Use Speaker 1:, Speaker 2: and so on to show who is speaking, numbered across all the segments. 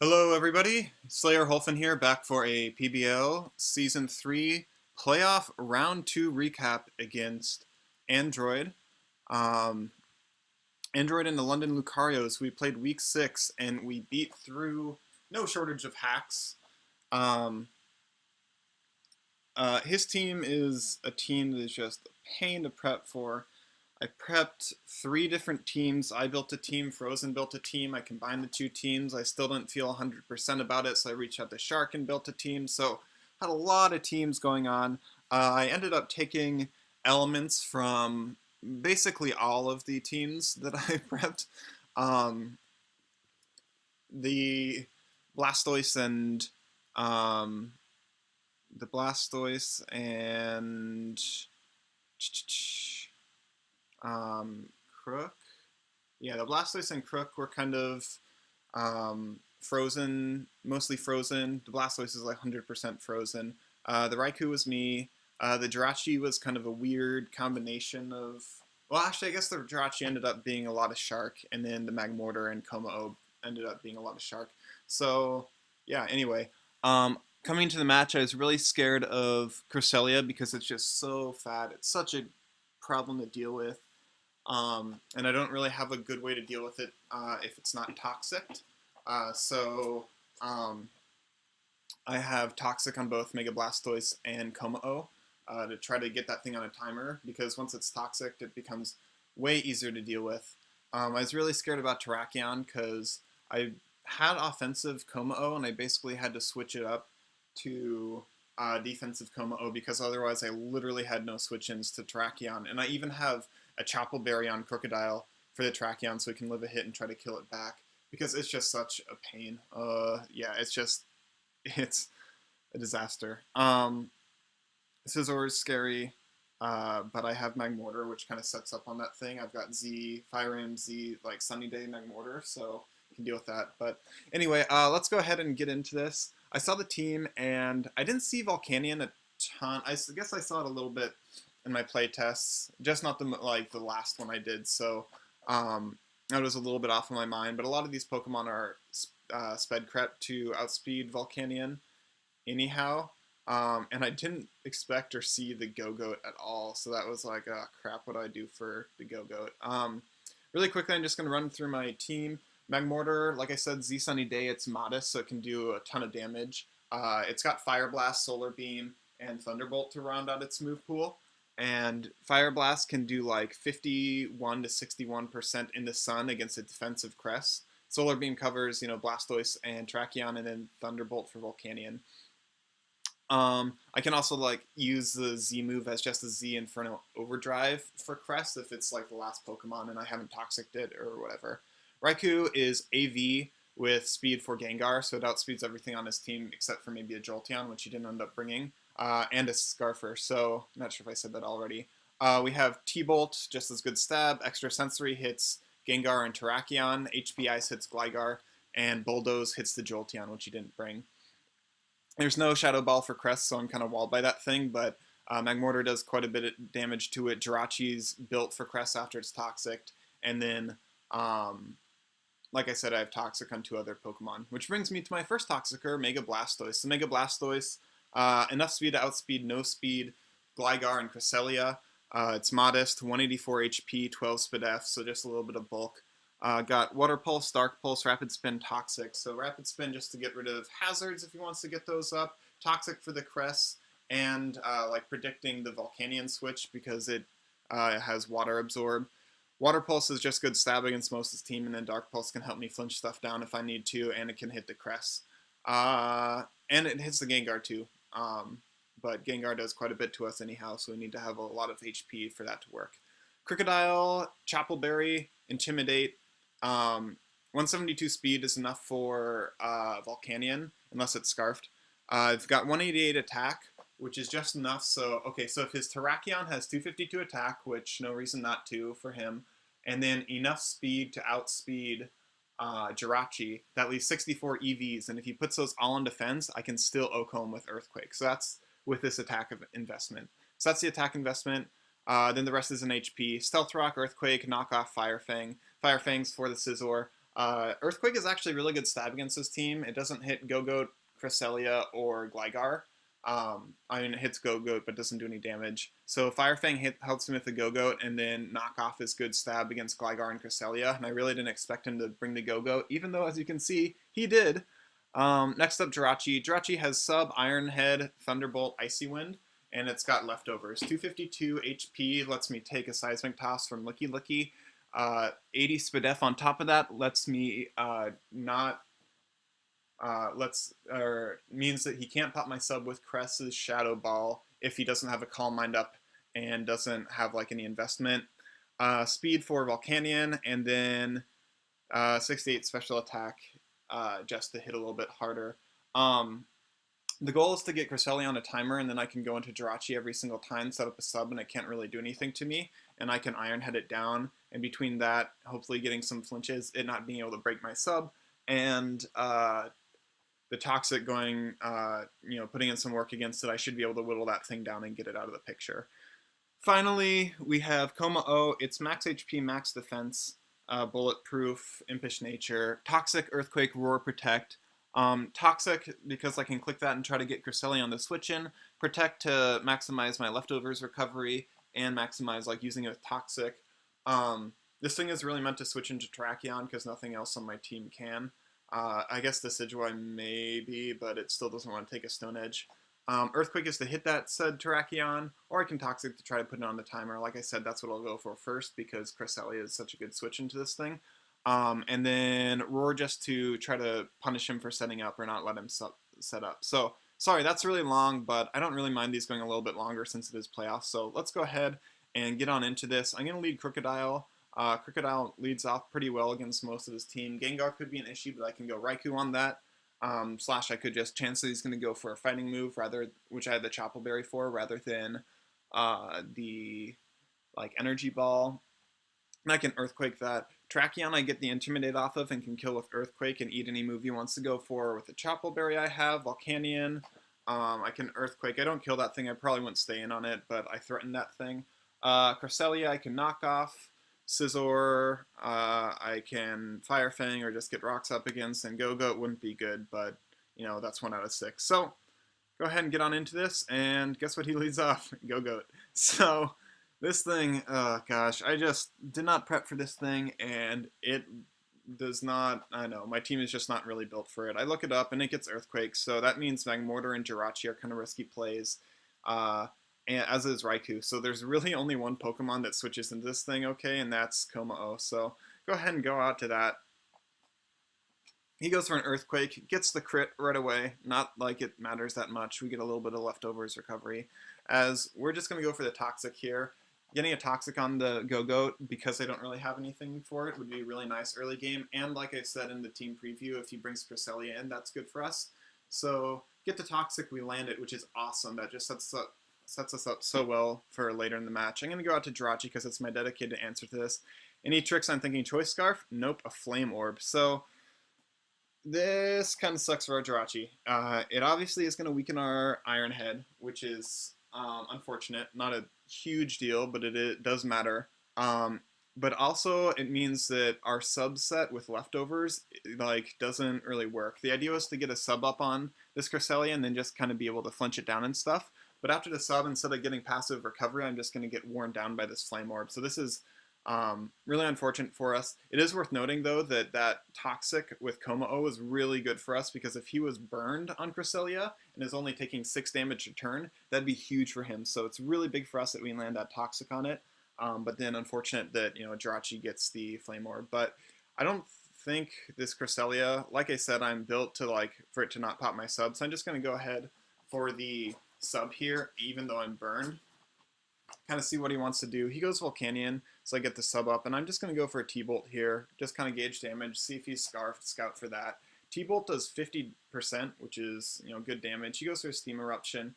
Speaker 1: Hello everybody, Slayer Holfin here, back for a PBL Season 3 Playoff Round 2 recap against Android. Um, Android and the London Lucarios. We played Week 6 and we beat through no shortage of hacks. Um, his team is a team that is just a pain to prep for. I prepped 3 different teams. I built a team, Frozen built a team. I combined the 2 teams. I still didn't feel 100% about it, so I reached out to Shark and built a team. So had a lot of teams going on. I ended up taking elements from basically all of the teams that I prepped. Um, the Blastoise and um, the Blastoise and Crook. Yeah, the Blastoise and Crook were kind of frozen, mostly frozen. The Blastoise is like 100% frozen. The Raikou was me. The Jirachi was kind of a weird combination of. Well, actually, I guess the Jirachi ended up being a lot of Shark, and then the Magmortar and Como ended up being a lot of Shark. So, yeah, anyway. Coming to the match, I was really scared of Cresselia because it's just so fat. It's such a problem to deal with. And I don't really have a good way to deal with it if it's not toxic. So I have toxic on both Mega Blastoise and Como to try to get that thing on a timer, because once it's toxic, it becomes way easier to deal with. I was really scared about Terrakion because I had offensive Como and I basically had to switch it up to defensive Como because otherwise I literally had no switch-ins to Terrakion. And I even have a Chapel Berry on Crocodile for the Terrakion so it can live a hit and try to kill it back, because it's just such a pain. Yeah, it's a disaster. Scizor is scary, but I have Magmortar, which kind of sets up on that thing. I've got Z, Fire Emblem, Z, like Sunny Day Magmortar, so I can deal with that. But anyway, let's go ahead and get into this. I saw the team, and I didn't see Volcanion a ton. I guess I saw it a little bit in my play tests, just not the last one I did. So that was a little bit off of my mind. But a lot of these Pokemon are sped crep to outspeed Volcanion anyhow. And I didn't expect or see the Go-Goat at all. So that was like, crap, what do I do for the Go-Goat? Really quickly, I'm just going to run through my team. Magmortar, like I said, Z Sunny Day, it's modest, so it can do a ton of damage. It's got Fire Blast, Solar Beam, and Thunderbolt to round out its move pool. And Fire Blast can do like 51 to 61% in the sun against a defensive Crest. Solar Beam covers, Blastoise and Terrakion, and then Thunderbolt for Volcanion. I can also use the Z move as just a Z Inferno Overdrive for Crest if it's like the last Pokemon and I haven't Toxic'd it or whatever. Raikou is AV with speed for Gengar, so it outspeeds everything on his team except for maybe a Jolteon, which he didn't end up bringing, and a Scarfer, so I'm not sure if I said that already. We have T-Bolt, just as good stab. Extra Sensory hits Gengar and Terrakion. HP Ice hits Gligar, and Bulldoze hits the Jolteon, which he didn't bring. There's no Shadow Ball for Crest, so I'm kind of walled by that thing, but Magmortar does quite a bit of damage to it. Jirachi's built for Crest after it's Toxic, and then like I said, I have Toxic on 2 other Pokemon, which brings me to my first Toxicer, Mega Blastoise. The Mega Blastoise, enough speed to outspeed no speed Gligar and Cresselia. It's modest, 184 HP, 12 Speed F, so just a little bit of bulk. Got Water Pulse, Dark Pulse, Rapid Spin, Toxic. So Rapid Spin just to get rid of hazards if he wants to get those up. Toxic for the Crest, and predicting the Volcanion switch because it has Water Absorb. Water Pulse is just good stab against most of his team, and then Dark Pulse can help me flinch stuff down if I need to, and it can hit the Crest. And it hits the Gengar too. But Gengar does quite a bit to us anyhow, so we need to have a lot of HP for that to work. Crocodile, Chapel Berry, Intimidate. 172 speed is enough for Volcanion, unless it's Scarfed. I've got 188 attack, which is just enough. So if his Terrakion has 252 attack, which no reason not to for him, and then enough speed to outspeed Jirachi, that leaves 64 EVs, and if he puts those all in defense, I can still Ocom with Earthquake. So that's with this attack investment. So that's the attack investment. Then the rest is an HP. Stealth Rock, Earthquake, Knock Off, Fire Fang. Fire Fangs for the Scizor. Earthquake is actually really good stab against this team. It doesn't hit Go-Goat, Cresselia, or Gligar. I mean, it hits Go-Goat but doesn't do any damage. So Fire Fang helps him with the Go-Goat and then knock off his good stab against Gligar and Cresselia. And I really didn't expect him to bring the Go-Goat, even though, as you can see, he did. Next up, Jirachi. Jirachi has Sub, Iron Head, Thunderbolt, Icy Wind, and it's got leftovers. 252 HP lets me take a Seismic Toss from Licky Licky. 80 Spadef on top of that lets me not means that he can't pop my sub with Cress's Shadow Ball if he doesn't have a Calm Mind up and doesn't have like any investment. Speed for Volcanion, and then 68 special attack just to hit a little bit harder. The goal is to get Cresselia on a timer, and then I can go into Jirachi every single time, set up a sub, and it can't really do anything to me, and I can Iron Head it down, and between that, hopefully getting some flinches, it not being able to break my sub, and the Toxic going, putting in some work against it, I should be able to whittle that thing down and get it out of the picture. Finally, we have Kommo-o. It's max HP, max defense, bulletproof, impish nature, Toxic, Earthquake, Roar, Protect. Toxic, because I can click that and try to get Cresselia on the switch in. Protect to maximize my leftovers recovery and maximize like using it with Toxic. This thing is really meant to switch into Terrakion because nothing else on my team can. I guess the Decidueye maybe, but it still doesn't want to take a Stone Edge. Earthquake is to hit that said Terrakion, or I can Toxic to try to put it on the timer. Like I said, that's what I'll go for first because Cresselia is such a good switch into this thing. And then Roar just to try to punish him for setting up or not let him set up. So, sorry, that's really long, but I don't really mind these going a little bit longer since it is playoffs. So let's go ahead and get on into this. I'm going to lead Crocodile. Crocodile leads off pretty well against most of his team. Gengar could be an issue, but I can go Raikou on that. Slash, I could just chance that he's going to go for a fighting move, which I had the Chapel Berry for, rather than the Energy Ball. And I can Earthquake that. Terrakion I get the Intimidate off of and can kill with Earthquake and eat any move he wants to go for. With the Chapel Berry I have, Volcanion, I can Earthquake. I don't kill that thing, I probably wouldn't stay in on it, but I threaten that thing. Cresselia I can knock off. Scizor, I can Fire Fang or just get rocks up against, and Go-Goat wouldn't be good, but, that's 1 out of 6. So, go ahead and get on into this, and guess what he leads off? Go-Goat. So, this thing, oh gosh, I just did not prep for this thing, and it does not, I know, my team is just not really built for it. I look it up, and it gets Earthquake, so that means Magmortar and Jirachi are kind of risky plays. And as is Raikou. So there's really only one Pokemon that switches into this thing, okay, and that's Kommo-o. So go ahead and go out to that. He goes for an Earthquake, gets the crit right away. Not like it matters that much. We get a little bit of leftovers recovery. As we're just going to go for the Toxic here. Getting a Toxic on the Go-Goat, because I don't really have anything for it, would be really nice early game. And like I said in the team preview, if he brings Cresselia in, that's good for us. So get the Toxic, we land it, which is awesome. That just sets us up so well for later in the match. I'm going to go out to Jirachi because it's my dedicated answer to this. Any tricks I'm thinking Choice Scarf? Nope, a Flame Orb. So this kind of sucks for our Jirachi. It obviously is going to weaken our Iron Head, which is unfortunate. Not a huge deal, but it does matter. But also it means that our subset with leftovers doesn't really work. The idea was to get a sub up on this Cresselia and then just kind of be able to flinch it down and stuff. But after the sub, instead of getting passive recovery, I'm just going to get worn down by this Flame Orb. So this is really unfortunate for us. It is worth noting, though, that Toxic with Kommo-o is really good for us, because if he was burned on Cresselia and is only taking 6 damage a turn, that'd be huge for him. So it's really big for us that we land that Toxic on it. But then unfortunate that, Jirachi gets the Flame Orb. But I don't think this Cresselia, like I said, I'm built to for it to not pop my sub. So I'm just going to go ahead for the sub here, even though I'm burned. Kind of see what he wants to do. He goes Volcanion, so I get the sub up, and I'm just going to go for a T-Bolt here, just kind of gauge damage, see if he's Scarfed, scout for that. T-Bolt does 50%, which is, good damage. He goes for a Steam Eruption.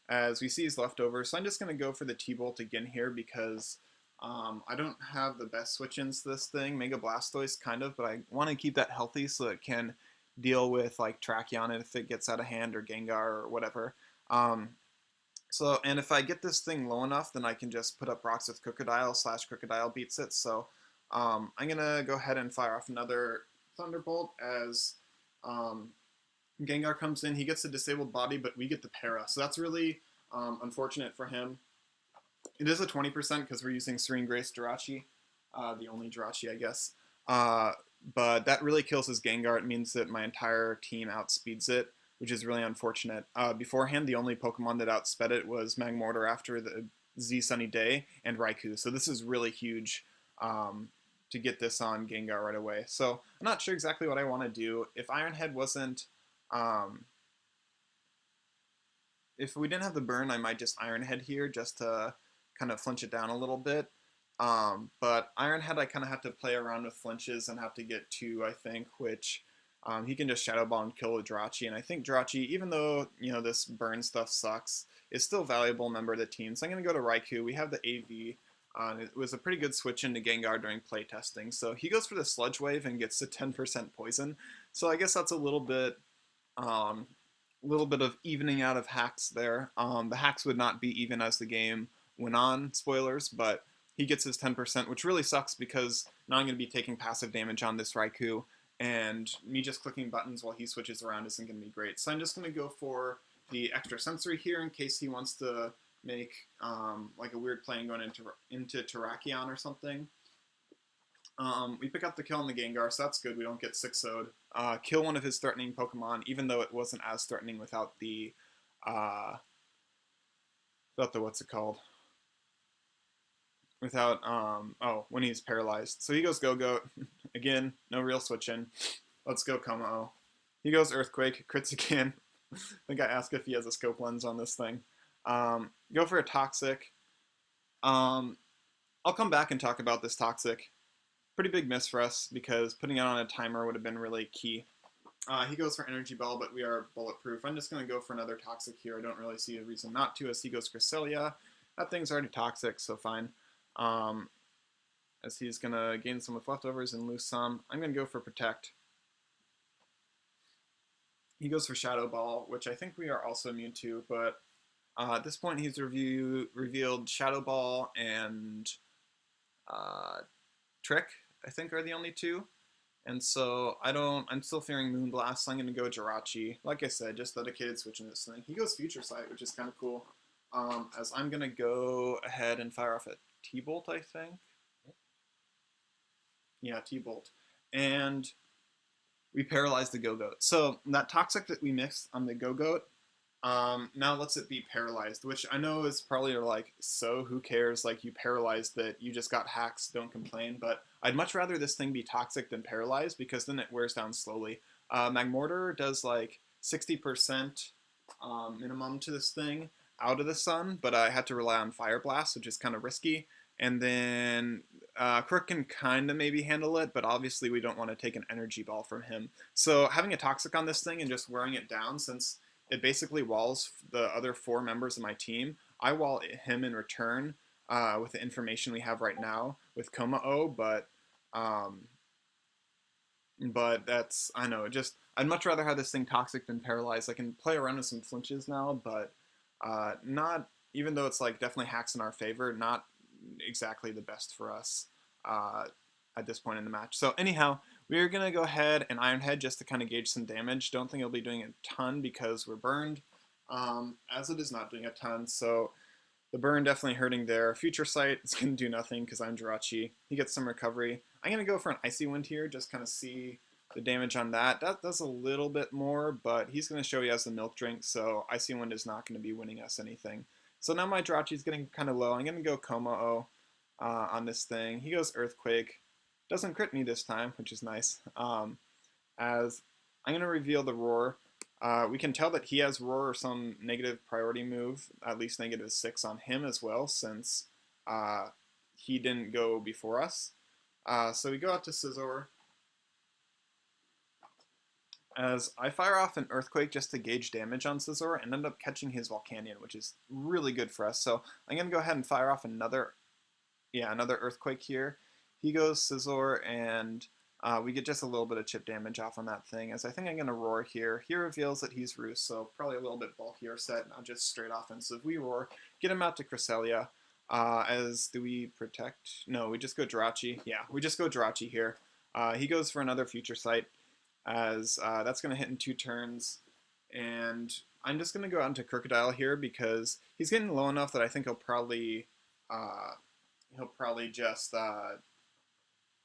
Speaker 1: As we see his leftovers, so I'm just going to go for the T-Bolt again here, because I don't have the best switch-ins to this thing. Mega Blastoise, kind of, but I want to keep that healthy so it can deal with, Terrakion if it gets out of hand, or Gengar, or whatever. And if I get this thing low enough, then I can just put up rocks with Crocodile / Crocodile beats it. So I'm going to go ahead and fire off another Thunderbolt as Gengar comes in. He gets a disabled body, but we get the para. So that's really unfortunate for him. It is a 20% because we're using Serene Grace Jirachi, the only Jirachi, I guess. Uh, but that really kills his Gengar. It means that my entire team outspeeds it, which is really unfortunate. Beforehand, the only Pokemon that outsped it was Magmortar after the Z Sunny Day and Raikou. So this is really huge to get this on Gengar right away. So I'm not sure exactly what I want to do. If Ironhead wasn't... if we didn't have the burn, I might just Ironhead here just to kind of flinch it down a little bit. But Ironhead, I kind of have to play around with flinches and have to get 2, I think, which he can just Shadow Ball and kill with Jirachi. And I think Jirachi, even though, you know, this burn stuff sucks, is still a valuable member of the team. So I'm going to go to Raikou. We have the AV. It was a pretty good switch into Gengar during playtesting. So he goes for the Sludge Wave and gets to 10% poison. So I guess that's a little bit of evening out of hacks there. The hacks would not be even as the game went on, spoilers, but he gets his 10%, which really sucks because now I'm going to be taking passive damage on this Raikou, and me just clicking buttons while he switches around isn't going to be great. So I'm just going to go for the extra sensory here in case he wants to make like a weird play going into Terrakion or something. We pick up the kill on the Gengar, so that's good. We don't get 6-0'd. Kill one of his threatening Pokemon, even though it wasn't as threatening without the what's it called? Without when he's paralyzed. So he goes Go-Goat. Again, no real switching. Let's go Como. He goes Earthquake, crits again. I think I asked if he has a scope lens on this thing. Go for a Toxic. I'll come back and talk about this Toxic. Pretty big miss for us because putting it on a timer would have been really key. He goes for Energy Ball, but we are bulletproof. I'm just going to go for another Toxic here. I don't really see a reason not to as he goes Cresselia. That thing's already toxic, so fine. As he's going to gain some with leftovers and lose some. I'm going to go for Protect. He goes for Shadow Ball, which I think we are also immune to, but at this point he's revealed Shadow Ball and Trick, I think, are the only 2. And so I'm still fearing Moonblast, so I'm going to go Jirachi. Like I said, just dedicated switching this thing. He goes Future Sight, which is kind of cool. As I'm going to go ahead and fire off a T-Bolt, I think. Yeah, T-Bolt. And we paralyze the Go-Goat. So that Toxic that we mixed on the Go-Goat, now lets it be paralyzed, which I know is probably like, so who cares, like you paralyzed it, you just got hacks, don't complain, but I'd much rather this thing be toxic than paralyzed because then it wears down slowly. Magmortar does like 60% minimum to this thing out of the sun, but I had to rely on Fire Blast, which is kind of risky. And then Crook can kind of maybe handle it, but obviously we don't want to take an Energy Ball from him. So having a Toxic on this thing and just wearing it down, since it basically walls the other 4 members of my team, I wall him in return with the information we have right now with Como-O, but that's, I know, I'd much rather have this thing toxic than paralyzed. I can play around with some flinches now, but not, even though it's like definitely hacks in our favor, not exactly the best for us at this point in the match. So anyhow, we're going to go ahead and Ironhead just to kind of gauge some damage. Don't think it'll be doing a ton because we're burned, as it is not doing a ton. So the burn definitely hurting there. Future Sight is going to do nothing because I'm Jirachi. He gets some recovery. I'm going to go for an Icy Wind here, just kind of see the damage on that. That does a little bit more, but he's going to show he has the Milk Drink, so Icy Wind is not going to be winning us anything. So now my Jirachi is getting kind of low. I'm going to go Como-O on this thing. He goes Earthquake. Doesn't crit me this time, which is nice. As I'm going to reveal the Roar. We can tell that he has Roar or some negative priority move, at least -6 on him as well, since he didn't go before us. So we go out to Scizor. As I fire off an Earthquake just to gauge damage on Scizor and end up catching his Volcanion, which is really good for us. So I'm going to go ahead and fire off another Earthquake here. He goes Scizor, and we get just a little bit of chip damage off on that thing, as I think I'm going to Roar here. He reveals that he's Roost, so probably a little bit bulkier set, not just straight offensive. We Roar, get him out to Cresselia. Do we protect? No, we just go Jirachi. Yeah, we just go Jirachi here. He goes for another Future Sight, as that's going to hit in 2 turns. And I'm just going to go out into Crocodile here because he's getting low enough that I think he'll probably just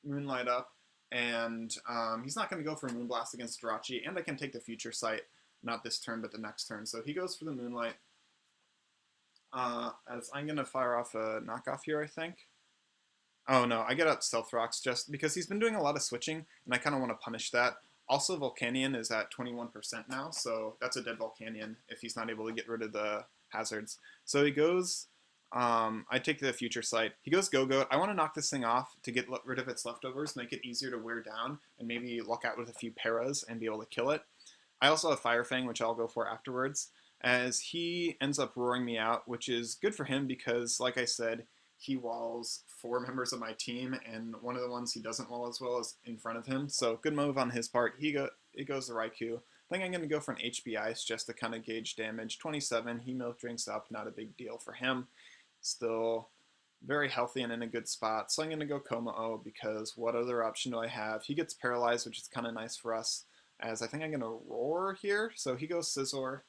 Speaker 1: Moonlight up, and he's not going to go for Moonblast against Jirachi, and I can take the Future Sight, not this turn, but the next turn. So he goes for the Moonlight, as I'm going to fire off a knockoff here, I think. Oh no, I get out Stealth Rocks just because he's been doing a lot of switching, and I kind of want to punish that. Also, Volcanion is at 21% now, so that's a dead Volcanion if he's not able to get rid of the hazards. So he goes, I take the Future Sight. He goes Go-Goat. I want to knock this thing off to get rid of its leftovers, make it easier to wear down, and maybe luck out with a few paras and be able to kill it. I also have Fire Fang, which I'll go for afterwards, as he ends up roaring me out, which is good for him because, like I said, he walls 4 members of my team, and one of the ones he doesn't wall as well is in front of him. So good move on his part. It goes to Raikou. I think I'm going to go for an HP Ice just to kind of gauge damage. 27, he milk drinks up, not a big deal for him. Still very healthy and in a good spot. So I'm going to go Komao because what other option do I have? He gets paralyzed, which is kind of nice for us, as I think I'm going to Roar here. So he goes Scizor.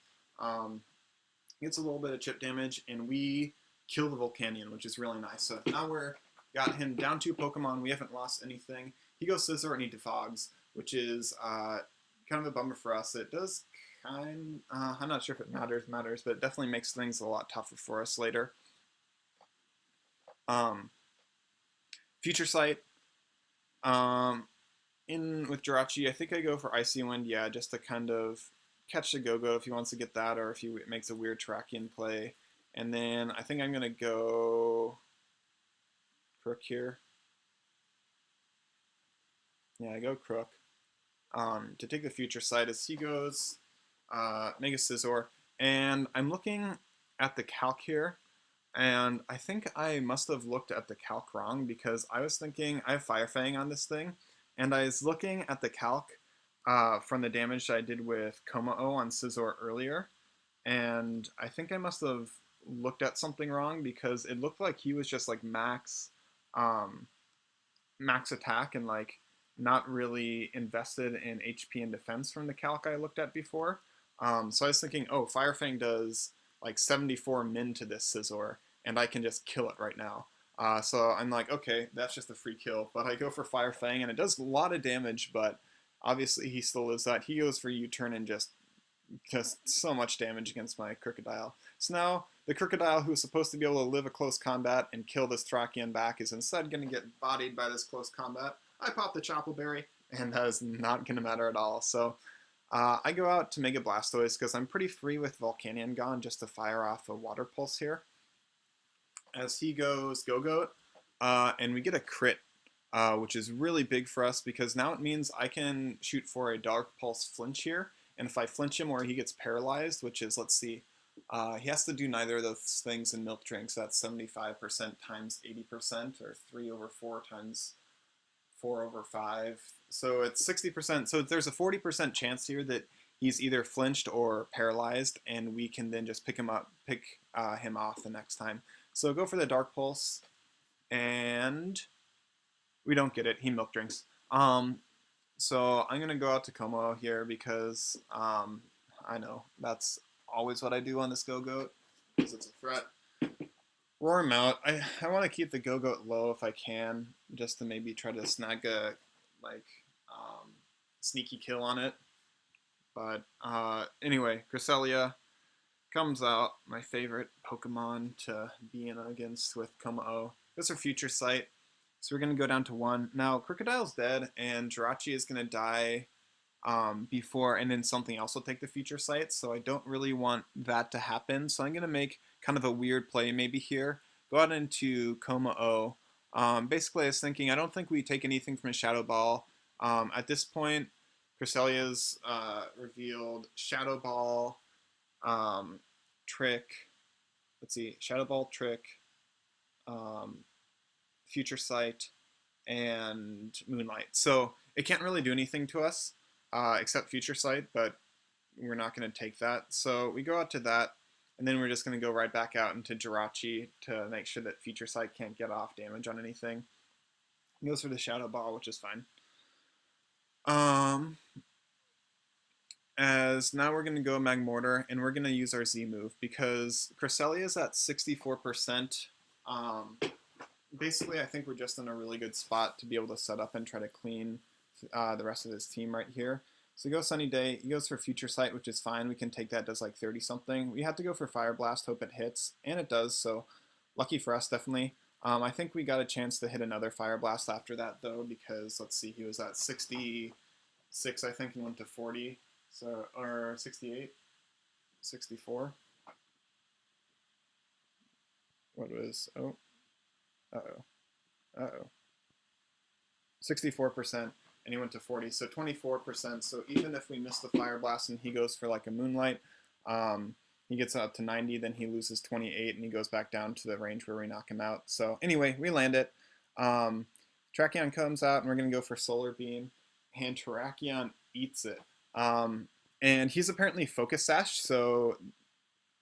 Speaker 1: Gets a little bit of chip damage, and we kill the Volcanion, which is really nice. So now we're got him down 2 Pokemon. We haven't lost anything. He goes Scizor and he defogs, which is kind of a bummer for us. It does I'm not sure if it matters, but it definitely makes things a lot tougher for us later. Future Sight. In with Jirachi, I think I go for Icy Wind, yeah, just to kind of catch the Go-Go if he wants to get that, or if he makes a weird Terrakion play. And then I think I'm going to go Crook here. Yeah, I go Crook. To take the Future Sight as he goes Mega Scizor. And I'm looking at the calc here, and I think I must have looked at the calc wrong because I was thinking I have Fire Fang on this thing, and I was looking at the calc from the damage I did with Komao on Scizor earlier, and I think I must have looked at something wrong because it looked like he was just like max attack and like not really invested in HP and defense from the calc I looked at before. So I was thinking, oh, Fire Fang does like 74 min to this Scizor, and I can just kill it right now. So I'm like, okay, that's just a free kill. But I go for Fire Fang, and it does a lot of damage, but obviously he still lives that. He goes for U-turn and just so much damage against my Crocodile. So now the Crocodile, who's supposed to be able to live a close combat and kill this Terrakion back, is instead going to get bodied by this close combat. I pop the Chople Berry, and that is not going to matter at all. So I go out to Mega Blastoise because I'm pretty free with Volcanion gone just to fire off a Water Pulse here. As he goes Go-Goat, and we get a crit, which is really big for us because now it means I can shoot for a Dark Pulse flinch here. And if I flinch him or he gets paralyzed, which is, let's see, he has to do neither of those things in Milk Drink, so that's 75% times 80%, or 3 over 4 times 4 over 5. So it's 60%. So there's a 40% chance here that he's either flinched or paralyzed, and we can then just pick him off the next time. So go for the Dark Pulse, and we don't get it. He Milk Drinks. So I'm going to go out to Como here because I know that's always what I do on this Go-Goat because it's a threat. Roar him out. I want to keep the Go-Goat low if I can, just to maybe try to snag a sneaky kill on it. But anyway, Cresselia comes out, my favorite Pokemon to be in against with Como. This is Future Sight. So we're going to go down to 1. Now, Crocodile's dead, and Jirachi is going to die before, and then something else will take the Future Sight, so I don't really want that to happen. So I'm going to make kind of a weird play maybe here. Go out into Komao. Basically, I was thinking, I don't think we take anything from a Shadow Ball. At this point, Cresselia's revealed Shadow Ball, Trick, let's see, Shadow Ball, Trick, Future Sight, and Moonlight. So it can't really do anything to us except Future Sight, but we're not going to take that. So we go out to that, and then we're just going to go right back out into Jirachi to make sure that Future Sight can't get off damage on anything. He goes for the Shadow Ball, which is fine. As now we're going to go Magmortar, and we're going to use our Z move, because Cresselia is at 64%. Basically, I think we're just in a really good spot to be able to set up and try to clean the rest of his team right here. So he goes Sunny Day, he goes for Future Sight, which is fine. We can take that, does like 30 something. We have to go for Fire Blast, hope it hits, and it does, so lucky for us, definitely. I think we got a chance to hit another Fire Blast after that, though, because, let's see, he was at 66, I think, and went to 40, so, or 68, 64. What was, oh, uh-oh, uh-oh. 64%, and he went to 40, so 24%. So even if we miss the Fire Blast and he goes for like a Moonlight, he gets up to 90, then he loses 28, and he goes back down to the range where we knock him out. So anyway, we land it. Terrakion comes out, and we're going to go for Solar Beam, and Terrakion eats it. And he's apparently Focus Sash, so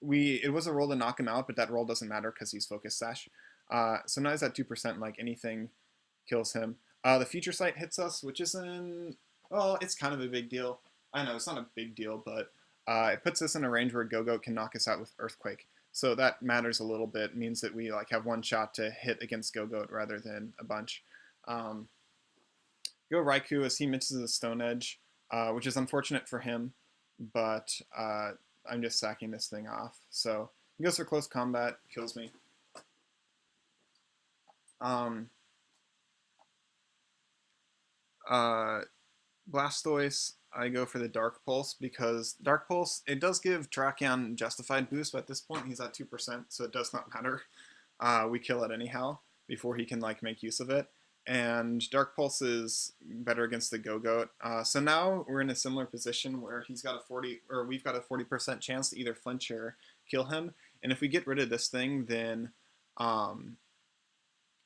Speaker 1: it was a roll to knock him out, but that roll doesn't matter because he's Focus Sash. So now he's at 2%, like anything kills him. The Future Sight hits us, which isn't, well, it's kind of a big deal. I know, it's not a big deal, but it puts us in a range where Go-Goat can knock us out with Earthquake. So that matters a little bit. It means that we like have one shot to hit against Go-Goat rather than a bunch. Go Raikou as he misses the Stone Edge, which is unfortunate for him, but I'm just sacking this thing off. So he goes for Close Combat, kills me. Blastoise, I go for the Dark Pulse, because Dark Pulse, it does give Terrakion justified boost, but at this point he's at 2%, so it does not matter. We kill it anyhow before he can like make use of it. And Dark Pulse is better against the Go-Goat. So now we're in a similar position where we've got a 40% chance to either flinch or kill him. And if we get rid of this thing, then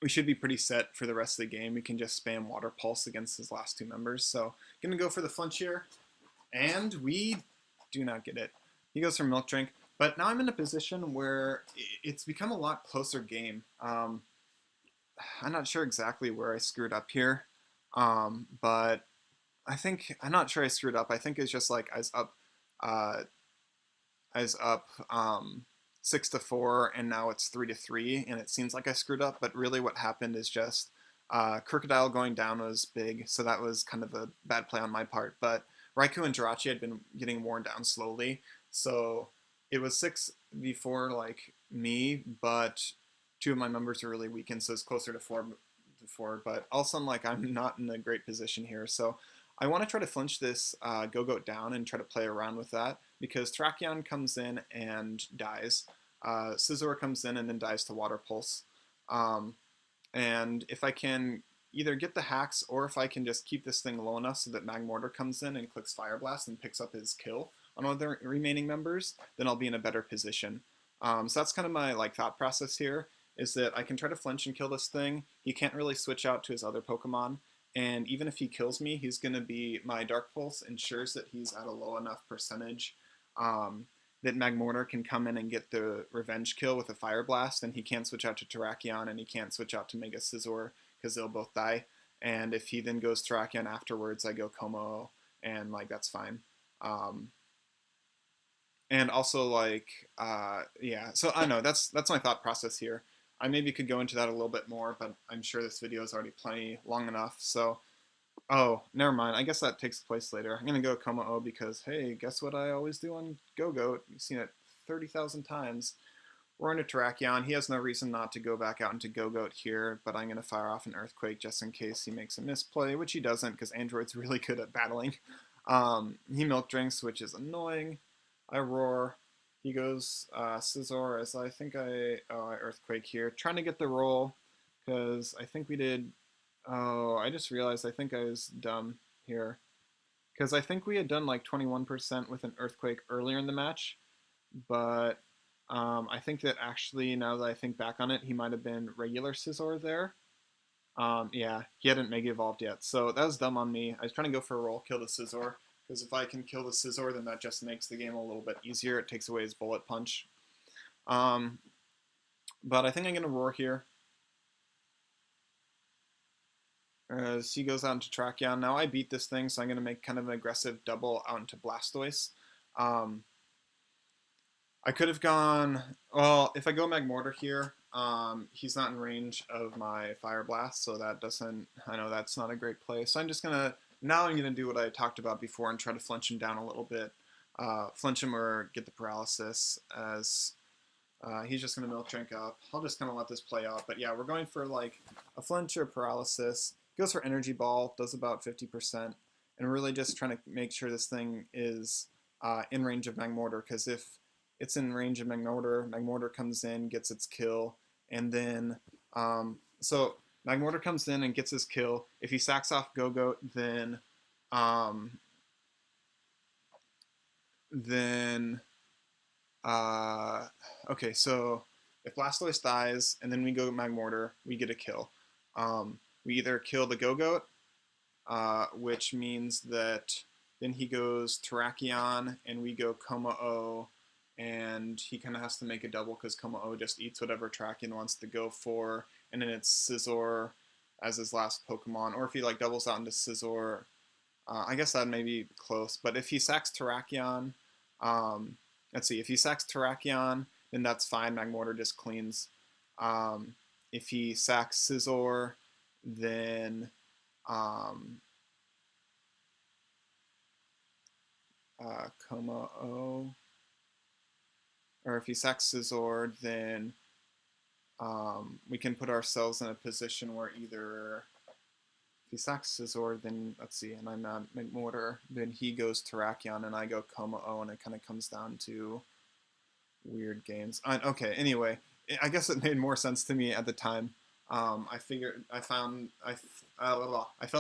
Speaker 1: we should be pretty set for the rest of the game. We can just spam Water Pulse against his last two members. So gonna go for the flinch here, and we do not get it. He goes for Milk Drink, but now I'm in a position where it's become a lot closer game. I'm not sure exactly where I screwed up here, but I'm not sure I screwed up. I think it's just like I was up 6-4, and now it's 3-3, and it seems like I screwed up, but really what happened is just Crocodile going down was big, so that was kind of a bad play on my part, but Raikou and Jirachi had been getting worn down slowly, so it was 6v4 like me, but two of my members are really weakened, so it's closer to 4, but also I'm not in a great position here, so I want to try to flinch this Go-Goat down and try to play around with that, because Terrakion comes in and dies. Scizor comes in and then dies to Water Pulse. And if I can either get the hacks, or if I can just keep this thing low enough so that Magmortar comes in and clicks Fire Blast and picks up his kill on one of the remaining members, then I'll be in a better position. So that's kind of my thought process here, is that I can try to flinch and kill this thing. He can't really switch out to his other Pokemon. And even if he kills me, he's going to be, my Dark Pulse ensures that he's at a low enough percentage that Magmortar can come in and get the revenge kill with a Fire Blast, and he can't switch out to Terrakion, and he can't switch out to Mega Scizor, because they'll both die. And if he then goes Terrakion afterwards, I go Como, and that's fine. And also yeah, so I don't know, that's my thought process here. I maybe could go into that a little bit more, but I'm sure this video is already plenty long enough, so... Oh, never mind. I guess that takes place later. I'm going to go Como-O because, hey, guess what I always do on Go-Goat? You've seen it 30,000 times. We're into Terrakion. He has no reason not to go back out into Go-Goat here, but I'm going to fire off an Earthquake just in case he makes a misplay, which he doesn't because Android's really good at battling. He Milk Drinks, which is annoying. I Roar. He goes Scizor as I think I Earthquake here. Trying to get the roll because I think we did... Oh, I just realized I think I was dumb here. Because I think we had done 21% with an Earthquake earlier in the match. But I think that actually, now that I think back on it, he might have been regular Scizor there. Yeah, he hadn't Mega Evolved yet. So that was dumb on me. I was trying to go for a roll, kill the Scizor. Because if I can kill the Scizor, then that just makes the game a little bit easier. It takes away his Bullet Punch. Um, but I think I'm going to roar here. As he goes out into Tracheon. Now I beat this thing, so I'm going to make kind of an aggressive double out into Blastoise. Um, I could have gone, well, if I go Magmortar here, he's not in range of my Fire Blast, so that doesn't, I know that's not a great play. So I'm just going to, now I'm going to do what I talked about before and try to flinch him down a little bit. Flinch him or get the paralysis as he's just going to Milk Drink up. I'll just kind of let this play out. But yeah, we're going for like a flinch or paralysis. Goes for Energy Ball, does about 50%. And really just trying to make sure this thing is in range of Magmortar, because if it's in range of Magmortar, Magmortar comes in, gets its kill, and then so Magmortar comes in and gets his kill. If he sacks off Go-Goat, um, then okay, so if Blastoise dies and then we go Magmortar, we get a kill. We either kill the Go-Goat, which means that then he goes Terrakion and we go Kommo-o, and he kind of has to make a double because Kommo-o just eats whatever Terrakion wants to go for, and then it's Scizor as his last Pokemon. Or if he like doubles out into Scizor, I guess that may be close. But if he sacks Terrakion, um, let's see, if he sacks Terrakion, then that's fine. Magmortar just cleans. If he sacks Scizor, then um, Kommo-o, or if he sacks Scizor, then we can put ourselves in a position where either if he sacks Scizor, then let's see, and I'm at Magmortar, then he goes Terrakion and I go Kommo-o, and it kind of comes down to weird games. Okay, anyway, I guess it made more sense to me at the time. I figured, I felt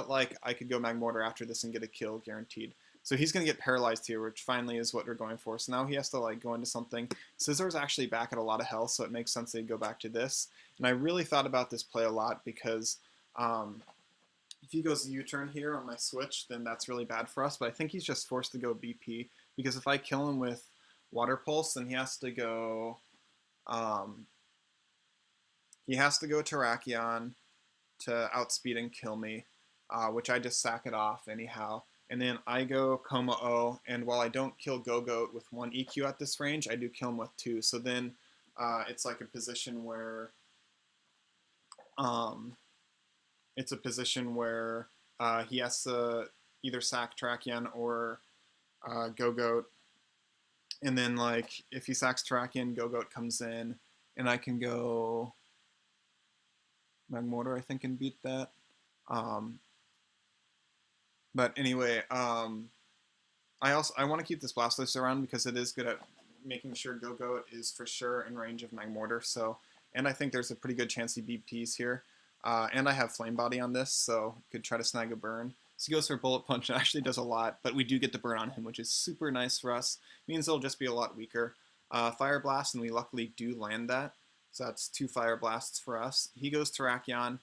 Speaker 1: like I could go Magmortar after this and get a kill guaranteed. So he's going to get paralyzed here, which finally is what we're going for. So now he has to like go into something. Scizor's actually back at a lot of health, so it makes sense that he'd go back to this. And I really thought about this play a lot because if he goes U-turn here on my switch, then that's really bad for us. But I think he's just forced to go BP because if I kill him with Water Pulse, then he has to go Terrakion to outspeed and kill me, which I just sack it off anyhow. And then I go Kommo-o, and while I don't kill Go-Goat with 1 EQ at this range, I do kill him with 2. So then it's like a position where he has to either sack Terrakion or Go-Goat. And then like if he sacks Terrakion, Go-Goat comes in, and I can go Magmortar, I think, and beat that. But anyway, I want to keep this Blastoise around because it is good at making sure Go-Goat is for sure in range of Magmortar. So, and I think there's a pretty good chance he BPs here. And I have Flame Body on this, so could try to snag a burn. So he goes for Bullet Punch and actually does a lot, but we do get the burn on him, which is super nice for us. Means it'll just be a lot weaker. Fire Blast, and we luckily do land that. So that's 2 Fire Blasts for us. He goes Terrakion.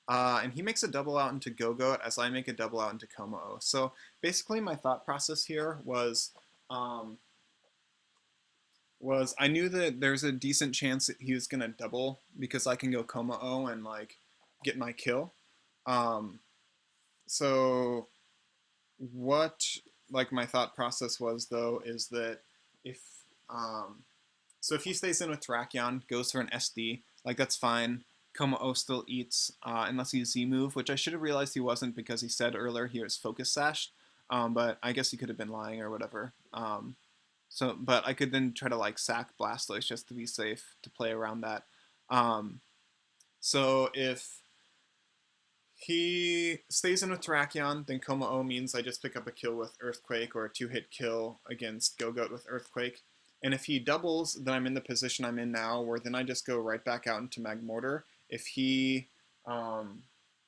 Speaker 1: And he makes a double out into Go-Goat as I make a double out into Kommo-o. So basically my thought process here was I knew that there's a decent chance that he was going to double because I can go Kommo-o and like get my kill. So what like my thought process was though is that if so if he stays in with Terrakion, goes for an SD, like that's fine. Kommo-o still eats unless he's Z-move, which I should have realized he wasn't because he said earlier he was Focus Sash, but I guess he could have been lying or whatever. But I could then try to like sack Blastoise just to be safe to play around that. So if he stays in with Terrakion, then Kommo-o means I just pick up a kill with Earthquake or a 2-hit kill against Go-Goat with Earthquake. And if he doubles, then I'm in the position I'm in now, where then I just go right back out into Magmortar. If he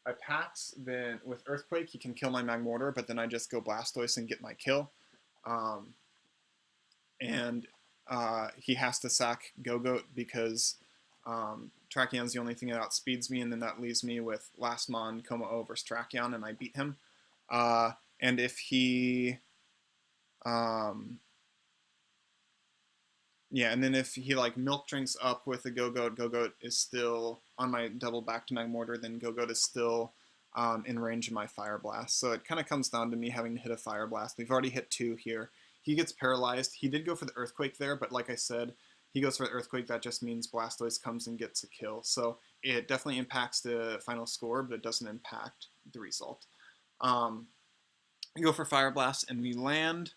Speaker 1: attacks, then with Earthquake, he can kill my Magmortar, but then I just go Blastoise and get my kill. And he has to sack Go-Goat because Terrakion's the only thing that outspeeds me, and then that leaves me with Last Mon, Kommo-o versus Terrakion, and I beat him. And if he... Yeah, and then if he like milk drinks up with a Go-Goat, Go-Goat is still on my double back to Magmortar, then Go-Goat is still in range of my Fire Blast. So it kind of comes down to me having to hit a Fire Blast. We've already hit 2 here. He gets paralyzed. He did go for the Earthquake there, but like I said, he goes for the Earthquake. That just means Blastoise comes and gets a kill. So it definitely impacts the final score, but it doesn't impact the result. We go for Fire Blast, and we land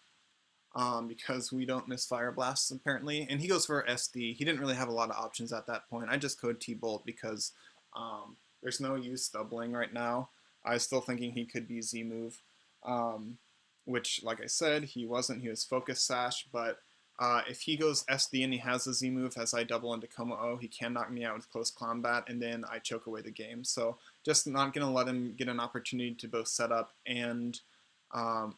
Speaker 1: because we don't miss Fire Blasts apparently. And he goes for SD. He didn't really have a lot of options at that point. I just code T-Bolt because there's no use doubling right now. I was still thinking he could be Z-Move, which, like I said, he wasn't. He was Focus Sash, but if he goes SD and he has a Z-Move as I double into Como-O, he can knock me out with close combat, and then I choke away the game. So just not going to let him get an opportunity to both set up and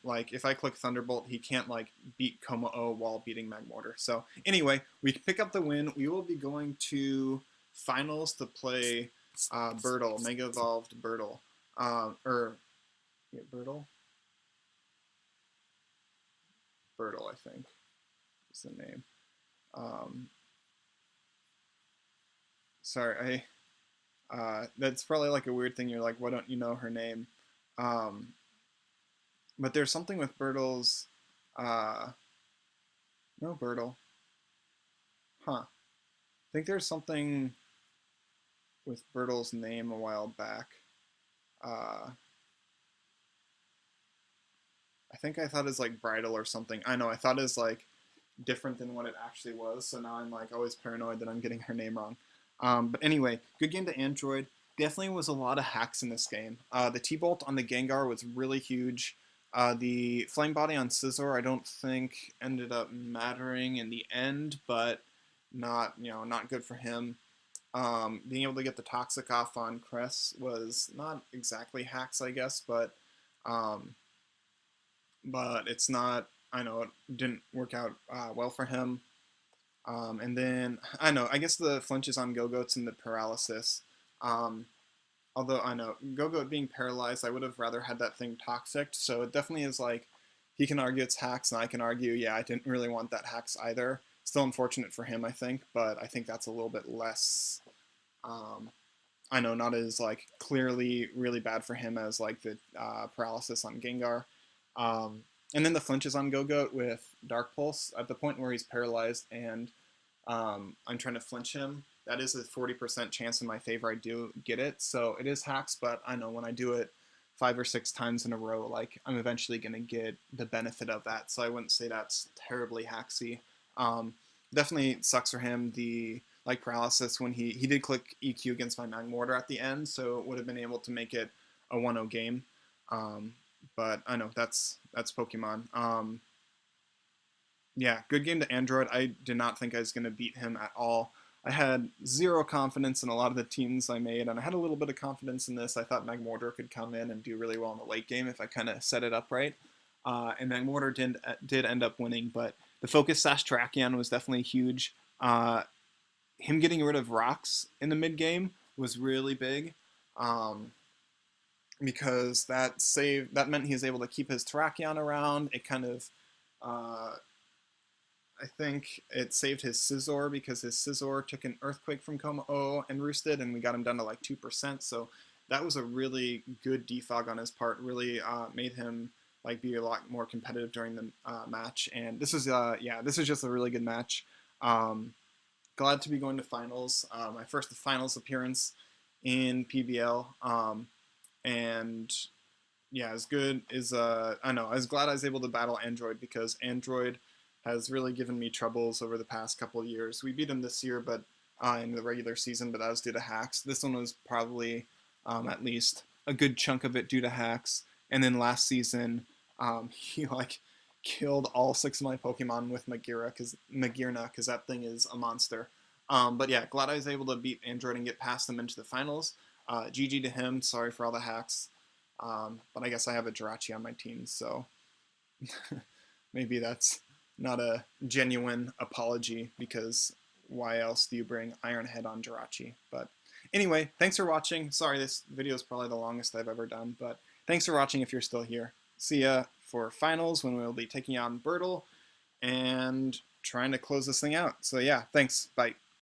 Speaker 1: like if I click Thunderbolt, he can't like beat Como-O while beating Magmortar. So anyway, we pick up the win. We will be going to finals to play Birtle, Mega Evolved Birtle. Birtle? Birtle, I think is the name. Sorry, that's probably like a weird thing. You're like, why don't you know her name? But there's something with Birtle's, no Birtle. Huh. I think there's something with Birtle's name a while back. I think I thought it's like Bridal or something. I know, I thought it's like different than what it actually was, so now I'm like always paranoid that I'm getting her name wrong. But anyway, good game to Android. Definitely was a lot of hacks in this game. The T-Bolt on the Gengar was really huge. The Flame Body on Scizor I don't think ended up mattering in the end, but not good for him. Being able to get the Toxic off on Cress was not exactly hacks, I guess, but it's not. I know it didn't work out well for him. And then I guess the flinches on Go-Goats and the paralysis. Although I know Go-Goat being paralyzed, I would have rather had that thing toxic. So it definitely is like he can argue it's hacks, and I can argue, yeah, I didn't really want that hacks either. Still unfortunate for him, I think, but I think that's a little bit less. Not as like clearly really bad for him as like the paralysis on Gengar. And then the flinches on Go-Goat with Dark Pulse at the point where he's paralyzed and I'm trying to flinch him. That is a 40% chance in my favor I do get it. So it is hacks, but I know when I do it 5 or 6 times in a row, like I'm eventually going to get the benefit of that. So I wouldn't say that's terribly hacksy. Definitely sucks for him. The like paralysis when he did click EQ against my Magmortar at the end, so it would have been able to make it a 1-0 game. But I know that's Pokemon. Yeah, good game to Android. I did not think I was going to beat him at all. I had zero confidence in a lot of the teams I made, and I had a little bit of confidence in this. I thought Magmortar could come in and do really well in the late game if I kind of set it up right. And Magmortar did end up winning, but the Focus Sash Terrakion was definitely huge. Him getting rid of rocks in the mid game was really big. Because that meant he was able to keep his Terrakion around. It kind of I think it saved his Scizor because his Scizor took an Earthquake from Como-O and roosted, and we got him down to like 2%. So that was a really good defog on his part. Really made him like be a lot more competitive during the match. And this is just a really good match. Glad to be going to finals. My first finals appearance in PBL. And yeah, as good as I was glad I was able to battle Android because Android has really given me troubles over the past couple of years. We beat him this year, but in the regular season, but that was due to hacks. This one was probably at least a good chunk of it due to hacks. And then last season, he like killed all 6 of my Pokemon with Magearna because that thing is a monster. But yeah, glad I was able to beat Android and get past him into the finals. GG to him. Sorry for all the hacks. But I guess I have a Jirachi on my team, so maybe that's not a genuine apology because why else do you bring Iron Head on Jirachi? But anyway, thanks for watching. Sorry, this video is probably the longest I've ever done, but thanks for watching if you're still here. See ya for finals when we'll be taking on Birtle, and trying to close this thing out. So yeah, thanks. Bye.